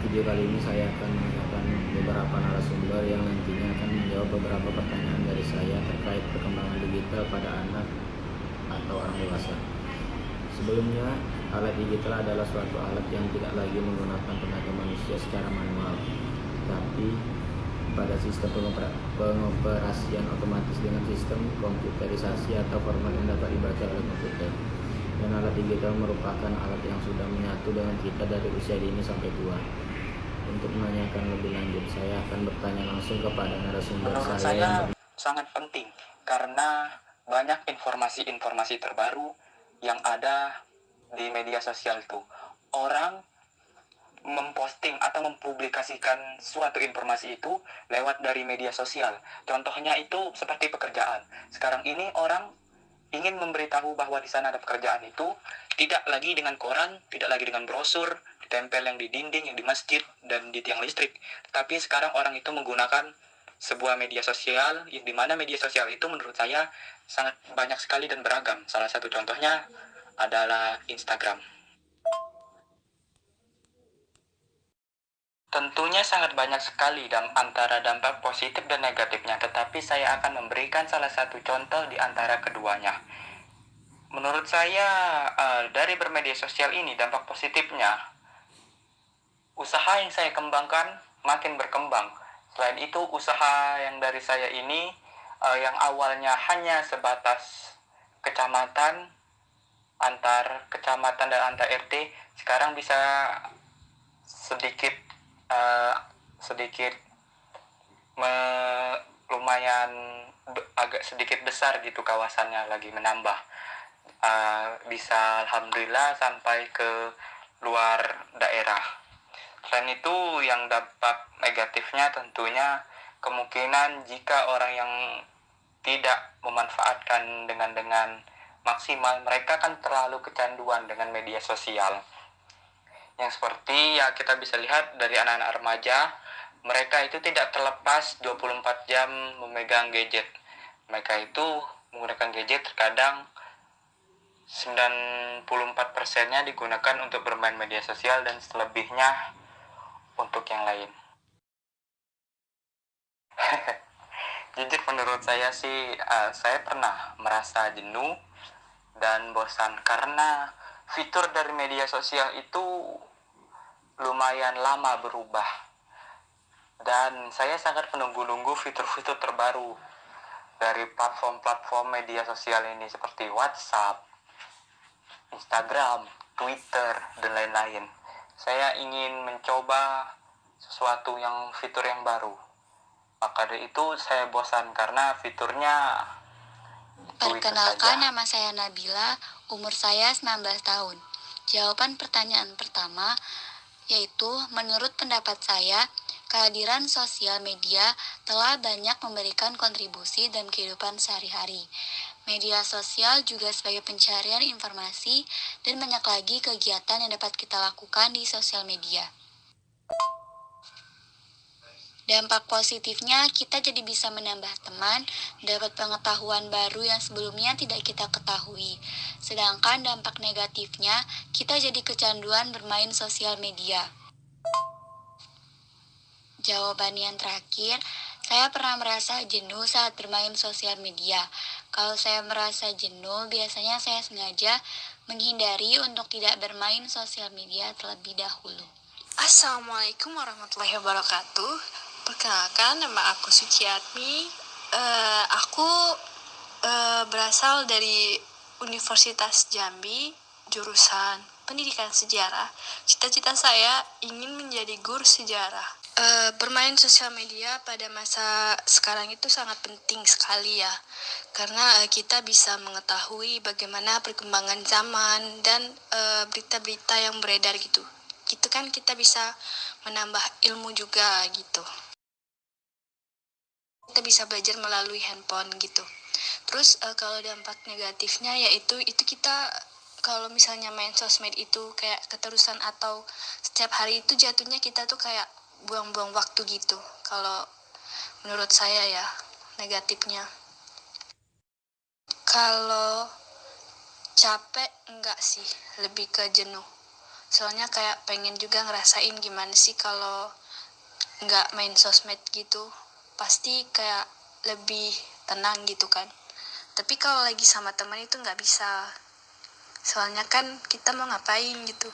video kali ini saya akan menanyakan beberapa narasumber yang nantinya akan menjawab beberapa pertanyaan dari saya terkait perkembangan digital pada anak atau orang dewasa. Sebelumnya, alat digital adalah suatu alat yang tidak lagi menggunakan tenaga manusia secara manual, tapi pada sistem pengoperasian otomatis dengan sistem komputerisasi atau format yang dapat dibaca oleh komputer. Dan alat digital merupakan alat yang sudah menyatu dengan kita dari usia dini sampai tua. Untuk menanyakan lebih lanjut, saya akan bertanya langsung kepada narasumber Menurut saya sangat penting karena banyak informasi-informasi terbaru yang ada di media sosial tuh. Orang memposting atau mempublikasikan suatu informasi itu lewat dari media sosial. Contohnya itu seperti pekerjaan. Sekarang ini orang ingin memberitahu bahwa di sana ada pekerjaan itu tidak lagi dengan koran, tidak lagi dengan brosur, ditempel yang di dinding, yang di masjid, dan di tiang listrik. Tapi sekarang orang itu menggunakan sebuah media sosial, yang dimana media sosial itu menurut saya sangat banyak sekali dan beragam. Salah satu contohnya adalah Instagram. Tentunya sangat banyak sekali antara dampak positif dan negatifnya, tetapi saya akan memberikan salah satu contoh di antara keduanya. Menurut saya, dari bermedia sosial ini, dampak positifnya, usaha yang saya kembangkan makin berkembang. Selain itu, usaha yang dari saya ini, yang awalnya hanya sebatas kecamatan, antar kecamatan dan antar RT, sekarang bisa sedikit sedikit lumayan agak sedikit besar gitu, kawasannya lagi menambah, bisa alhamdulillah sampai ke luar daerah. Selain itu, yang dampak negatifnya tentunya kemungkinan jika orang yang tidak memanfaatkan dengan maksimal, mereka kan terlalu kecanduan dengan media sosial. Yang seperti ya kita bisa lihat dari anak-anak remaja, mereka itu tidak terlepas 24 jam memegang gadget. Mereka itu menggunakan gadget terkadang 94%-nya digunakan untuk bermain media sosial dan selebihnya untuk yang lain. Jujur menurut saya sih, saya pernah merasa jenuh dan bosan karena fitur dari media sosial itu lumayan lama berubah, dan saya sangat menunggu-nunggu fitur-fitur terbaru dari platform-platform media sosial ini seperti WhatsApp, Instagram, Twitter, dan lain-lain. Saya ingin mencoba sesuatu yang fitur yang baru. Maka dari itu saya bosan karena fiturnya Perkenalkan, nama saya Nabila, umur saya 19 tahun. Jawaban pertanyaan pertama yaitu, menurut pendapat saya, kehadiran sosial media telah banyak memberikan kontribusi dalam kehidupan sehari-hari. Media sosial juga sebagai pencarian informasi dan banyak lagi kegiatan yang dapat kita lakukan di sosial media. Dampak positifnya, kita jadi bisa menambah teman, dapat pengetahuan baru yang sebelumnya tidak kita ketahui. Sedangkan dampak negatifnya, kita jadi kecanduan bermain sosial media. Jawaban yang terakhir, saya pernah merasa jenuh saat bermain sosial media. Kalau saya merasa jenuh, biasanya saya sengaja menghindari untuk tidak bermain sosial media terlebih dahulu. Assalamualaikum warahmatullahi wabarakatuh. Perkenalkan, nama aku Suciatmi. Aku berasal dari Universitas Jambi, jurusan Pendidikan Sejarah. Cita-cita saya ingin menjadi guru sejarah. Bermain sosial media pada masa sekarang itu sangat penting sekali ya, karena kita bisa mengetahui bagaimana perkembangan zaman dan berita-berita yang beredar gitu. Gitu kan, kita bisa menambah ilmu juga gitu. Kita bisa belajar melalui handphone gitu. Terus kalau dampak negatifnya yaitu kita kalau misalnya main sosmed itu kayak keterusan atau setiap hari itu, jatuhnya kita tuh kayak buang-buang waktu gitu. Kalau menurut saya ya, negatifnya. Kalau capek enggak sih, lebih ke jenuh. Soalnya kayak pengen juga ngerasain gimana sih kalau nggak main sosmed gitu. Pasti kayak lebih tenang gitu kan. Tapi kalau lagi sama teman itu nggak bisa. Soalnya kan kita mau ngapain gitu.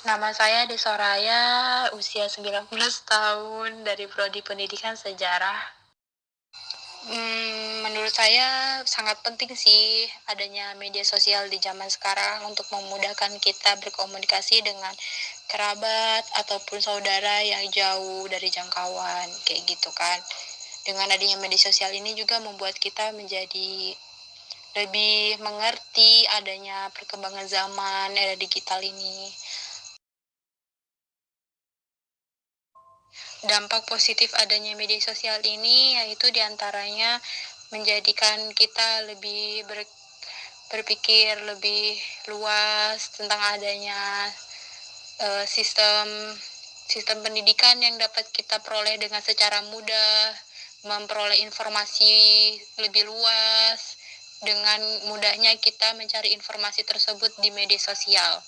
Nama saya Desoraya, usia 19 tahun, dari Prodi Pendidikan Sejarah. Menurut saya sangat penting sih adanya media sosial di zaman sekarang untuk memudahkan kita berkomunikasi dengan kerabat ataupun saudara yang jauh dari jangkauan, kayak gitu kan. Dengan adanya media sosial ini juga membuat kita menjadi lebih mengerti adanya perkembangan zaman era digital ini. Dampak positif adanya media sosial ini yaitu diantaranya menjadikan kita lebih berpikir lebih luas tentang adanya sistem pendidikan yang dapat kita peroleh dengan secara mudah, memperoleh informasi lebih luas, dengan mudahnya kita mencari informasi tersebut di media sosial.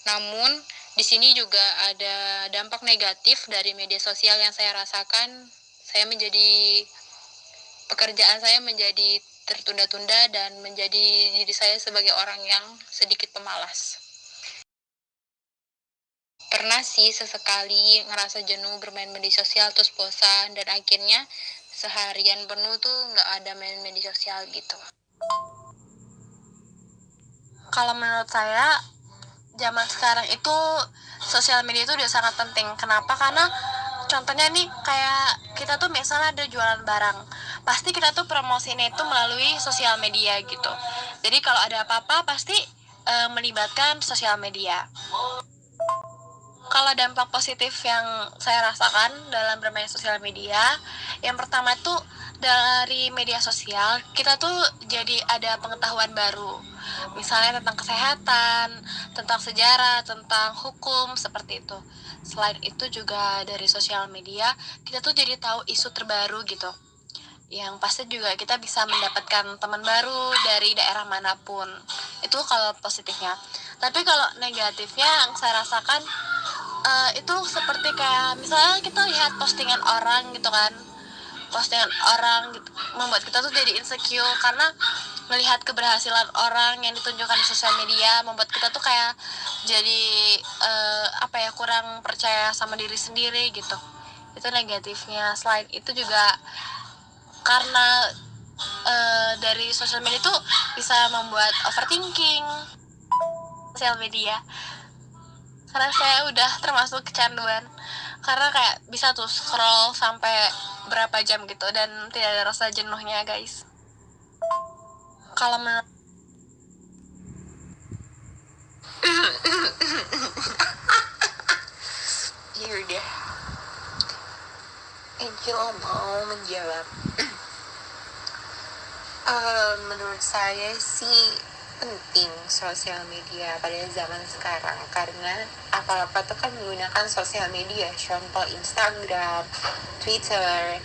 Namun, di sini juga ada dampak negatif dari media sosial yang saya rasakan. Pekerjaan saya menjadi tertunda-tunda dan menjadi diri saya sebagai orang yang sedikit pemalas. Pernah sih sesekali ngerasa jenuh bermain media sosial terus bosan dan akhirnya seharian penuh tuh nggak ada main media sosial gitu. Kalau menurut saya zaman sekarang itu sosial media itu udah sangat penting. Kenapa? Karena contohnya nih kayak kita tuh misalnya ada jualan barang, pasti kita tuh promosinya itu melalui sosial media gitu. Jadi kalau ada apa-apa pasti melibatkan sosial media. Kalau dampak positif yang saya rasakan dalam bermain sosial media, yang pertama tuh dari media sosial kita tuh jadi ada pengetahuan baru, misalnya tentang kesehatan, tentang sejarah, tentang hukum, seperti itu. Selain itu juga dari sosial media kita tuh jadi tahu isu terbaru gitu, yang pasti juga kita bisa mendapatkan teman baru dari daerah manapun. Itu kalau positifnya. Tapi kalau negatifnya yang saya rasakan itu seperti kayak misalnya kita lihat postingan orang gitu kan, postingan orang gitu, membuat kita tuh jadi insecure karena melihat keberhasilan orang yang ditunjukkan di sosial media, membuat kita tuh kayak jadi kurang percaya sama diri sendiri gitu. Itu negatifnya. Selain itu juga karena dari sosial media tuh bisa membuat overthinking sosial media, karena saya udah termasuk kecanduan, karena kayak bisa tuh scroll sampai berapa jam gitu dan tidak ada rasa jenuhnya guys. Kalau menurut ya udah, Angel mau menjawab. Menurut saya sih penting sosial media pada zaman sekarang, karena apa-apa tuh kan menggunakan sosial media. Contoh Instagram, Twitter,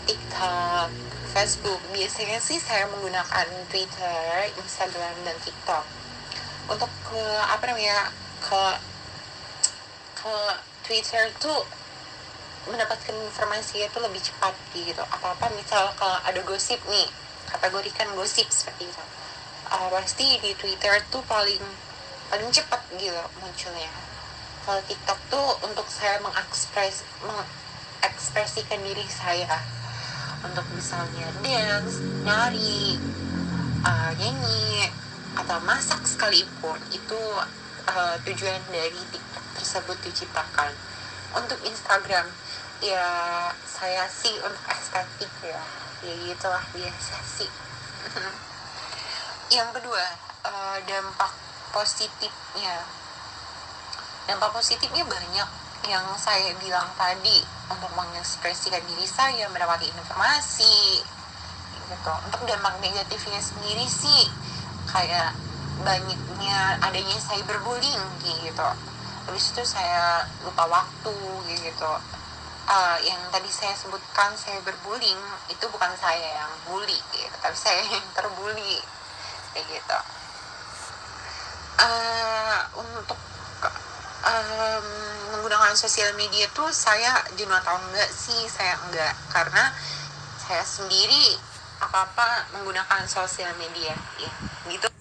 TikTok, Facebook. Biasanya sih saya menggunakan Twitter, Instagram, dan TikTok untuk ke Twitter tuh mendapatkan informasi itu lebih cepat gitu. Apa-apa misal kalau ada gosip nih, kategorikan gosip seperti itu, pasti di Twitter tuh paling cepat gitu munculnya. Kalau TikTok tuh untuk saya mengekspresikan diri saya, untuk misalnya dance, nari, nyanyi, atau masak sekalipun, itu tujuan dari TikTok tersebut diciptakan. Untuk Instagram, ya saya sih untuk estetik ya gitulah, biasa sih. Yang kedua, dampak positifnya banyak yang saya bilang tadi, untuk mengekspresikan diri saya, mendapatkan informasi gitu. Untuk dampak negatifnya sendiri sih kayak banyaknya adanya cyberbullying gitu. Habis itu saya lupa waktu gitu. Yang tadi saya sebutkan cyberbullying itu bukan saya yang bully gitu, tapi saya yang terbully kayak gitu. Untuk menggunakan sosial media tuh saya jenuh atau enggak sih? Saya enggak, karena saya sendiri apa-apa menggunakan sosial media ya gitu.